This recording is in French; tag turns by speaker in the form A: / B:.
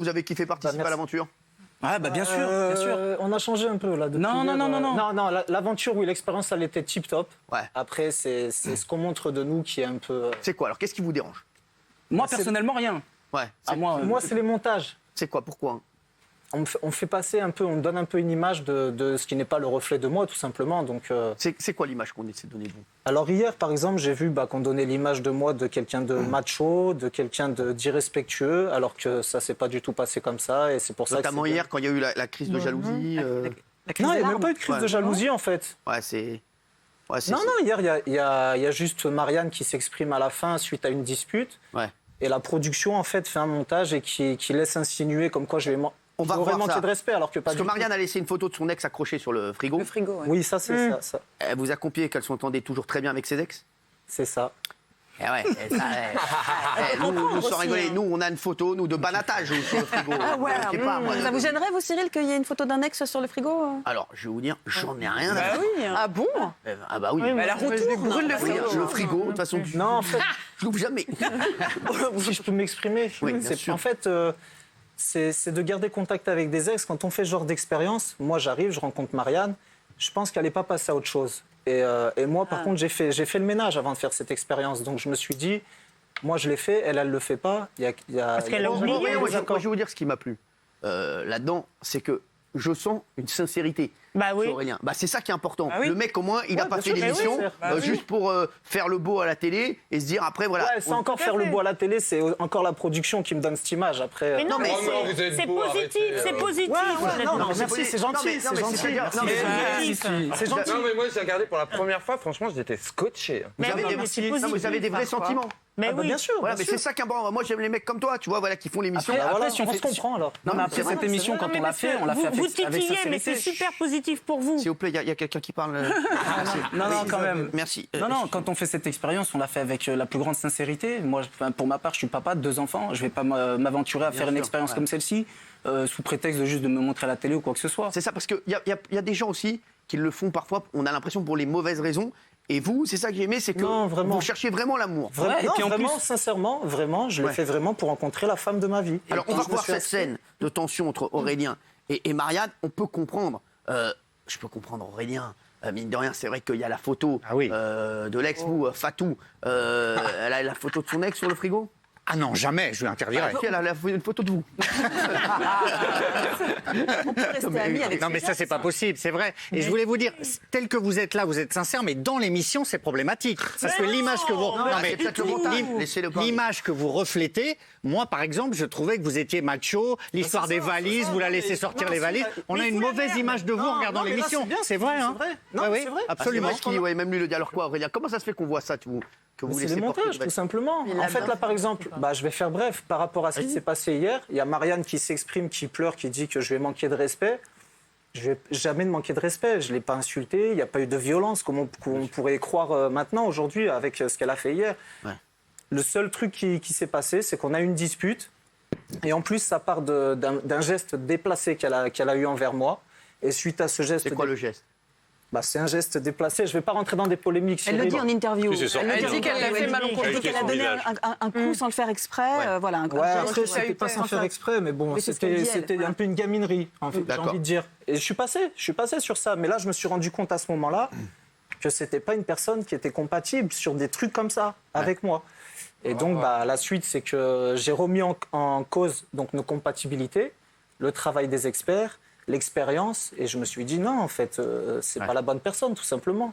A: Vous avez kiffé participer à l'aventure?
B: Ah bah bien sûr, bien sûr.
C: On a changé un peu là. Depuis
B: Non.
C: Non, l'aventure, oui, l'expérience, elle était tip top.
A: Ouais.
C: Après, c'est ce qu'on montre de nous qui est un peu.
A: C'est quoi alors? Qu'est-ce qui vous dérange?
B: Moi personnellement rien.
A: Ouais.
C: Moi, c'est les montages.
A: C'est quoi? Pourquoi?
C: On fait passer un peu, on donne un peu une image de ce qui n'est pas le reflet de moi, tout simplement. Donc,
A: C'est quoi l'image qu'on essaie de donner de vous?
C: alors hier, par exemple, j'ai vu qu'on donnait l'image de moi de quelqu'un de macho, de quelqu'un d'irrespectueux, alors que ça s'est pas du tout passé comme ça, et c'est pour ça.
A: Notamment hier, quand il y a eu la crise de jalousie.
C: Non, il n'y a même pas eu de crise de jalousie en fait.
A: Ouais, c'est. Ouais,
C: Non, hier, il y a juste Marianne qui s'exprime à la fin suite à une dispute.
A: Ouais.
C: Et la production, en fait, fait un montage et qui laisse insinuer comme quoi je vais
A: On va
C: j'aurais
A: voir
C: manqué
A: ça.
C: de respect, alors que pas
A: Parce que
C: du tout.
A: Marianne a laissé une photo de son ex accrochée sur le frigo.
D: Le frigo, ouais.
C: Oui, ça, c'est ça.
A: Elle vous a confié qu'elle s'entendait toujours très bien avec ses ex.
C: C'est ça.
A: Eh ouais, nous sans rigoler, nous on a une photo, nous de banatage sur le frigo.
D: Ah ouais,
A: Je sais pas, moi,
D: ça vous gênerait, vous, Cyril, qu'il y ait une photo d'un ex sur le frigo?
A: Alors, je vais vous dire, j'en ai rien à
D: Bah
A: faire.
D: oui. Ah bon?
A: Ah bah oui.
D: Mais la retourne. Brûle le
A: Oui,
D: frigo.
A: le frigo, de toute façon,
C: Non, en fait,
A: je l'ouvre jamais.
C: si je peux m'exprimer,
A: Oui, bien sûr.
C: en fait, c'est de garder contact avec des ex. Quand on fait ce genre d'expérience, moi, j'arrive, je rencontre Marianne, je pense qu'elle n'est pas passée à autre chose. Et moi, par contre, j'ai fait le ménage avant de faire cette expérience. Donc, je me suis dit, moi, je l'ai fait, elle le fait pas.
E: Parce qu'elle a oublié.
A: Moi, je vais vous dire ce qui m'a plu là-dedans, c'est que je sens une sincérité.
E: Bah oui.
A: Chez Aurélien. Bah, c'est ça qui est important.
E: Bah oui.
A: Le mec, au moins, il n'a pas fait l'émission juste pour faire le beau à la télé et se dire après, voilà.
C: Ouais, c'est encore faire le beau à la télé, c'est encore la production qui me donne cette image. Après,
E: Mais non, mais
F: vous êtes
E: c'est
F: beau,
E: positif,
F: arrêtez,
E: c'est positif.
C: non,
E: honnêtement.
C: merci, c'est gentil, c'est gentil. C'est gentil.
F: Non mais moi j'ai regardé pour la première fois, franchement j'étais scotché.
A: Vous
E: Mais
A: avez
E: oui,
A: des-
E: mais c'est
A: non,
E: positif.
A: vous avez des vrais sentiments.
E: Mais
C: Ah bah,
E: oui.
C: bien sûr.
A: Voilà,
C: bien
A: mais
C: sûr.
A: c'est ça qui est important. Moi, j'aime les mecs comme toi, tu vois, voilà, qui font l'émission.
C: Après,
B: si on
C: on
B: fait-
C: se comprend alors.
B: Non mais après
A: c'est vrai,
B: cette émission, quand
E: Non, mais
B: on l'a
E: parce
B: fait,
E: que
B: on l'a fait
E: vous
B: avec
E: titillez, mais c'est
B: sincérité.
E: super positif pour vous.
A: S'il vous plaît, il y a quelqu'un qui parle.
B: Non, quand même.
A: Merci.
B: Non, quand on fait cette expérience, on l'a fait avec la plus grande sincérité. Moi, pour ma part, je suis papa de 2 enfants. Je vais pas m'aventurer à faire une
A: sûr,
B: expérience
A: ouais.
B: comme celle-ci sous prétexte de juste de me montrer à la télé ou quoi que ce soit.
A: C'est ça, parce qu'il y a des gens aussi qui le font parfois, on a l'impression, pour les mauvaises raisons. Et vous, c'est ça que j'ai aimé, c'est que
C: Non, vraiment.
A: vous cherchez vraiment l'amour.
C: Vraiment,
B: Ouais, et puis en
C: vraiment,
B: plus-
C: sincèrement, vraiment, je l'ai
A: Ouais.
C: fait vraiment pour rencontrer la femme de ma vie.
A: Alors,
C: Et
A: on
C: quand
A: va
C: je me
A: voir
C: suis
A: cette scène de tension entre Aurélien et Marianne. On peut comprendre. Je peux comprendre Aurélien. Mine de rien, c'est vrai qu'il y a la photo de l'ex, vous, Fatou. Elle a la photo de son ex sur le frigo.
G: Ah non, jamais, je lui interdirais.
A: Elle a une photo de vous.
D: On peut rester amis avec
G: Non, mais ça, c'est pas possible, c'est vrai. Et je voulais vous dire, tel que vous êtes là, vous êtes sincère, mais dans l'émission, c'est problématique. Parce que l'image que vous.
A: Non, c'est peut-être le montage. Laissez-le parler.
G: L'image que vous reflétez, moi, par exemple, je trouvais que vous étiez macho, l'histoire des valises, vous la laissez sortir les valises. On a une mauvaise image de vous en regardant l'émission.
C: C'est
G: vrai, hein.
C: Non,
G: Ouais,
C: c'est vrai.
G: absolument.
A: Ouais, même lui le dit. Alors quoi, Aurélien? Comment ça se fait qu'on voit ça, que vous
C: C'est
A: laissez
C: le
A: porter
C: montage,
A: de
C: tout simplement.
D: Il a
C: En fait,
D: bien
C: là,
D: fait.
C: par exemple, je vais faire bref. Par rapport à ce qui s'est passé hier, il y a Marianne qui s'exprime, qui pleure, qui dit que je vais manquer de respect. Je vais jamais manquer de respect. Je ne l'ai pas insultée. Il n'y a pas eu de violence, comme on pourrait croire maintenant, aujourd'hui, avec ce qu'elle a fait hier.
A: Ouais.
C: Le seul truc qui s'est passé, c'est qu'on a eu une dispute. Et en plus, ça part d'un geste déplacé qu'elle a eu envers moi. Et suite à ce geste...
A: C'est quoi le gest?
C: C'est un geste déplacé. Je ne vais pas rentrer dans des polémiques.
D: Elle le dit en interview.
F: c'est sorti.
D: Elle dit qu'elle l'a fait malencontreusement. Elle dit qu'elle a donné un coup sans le faire exprès. Voilà, un
C: Ouais,
D: geste.
C: après, c'était pas sans faire exprès, mais bon,
D: Oui, c'est ce qu'elle dit, elle.
C: c'était un peu une gaminerie, en fait, j'ai
A: D'accord.
C: envie de dire. Et je suis passé sur ça. Mais là, je me suis rendu compte à ce moment-là que c'était pas une personne qui était compatible sur des trucs comme ça avec moi. Et donc, la suite, c'est que j'ai remis en cause donc, nos compatibilités, le travail des experts, l'expérience, et je me suis dit non, en fait, c'est pas la bonne personne, tout simplement.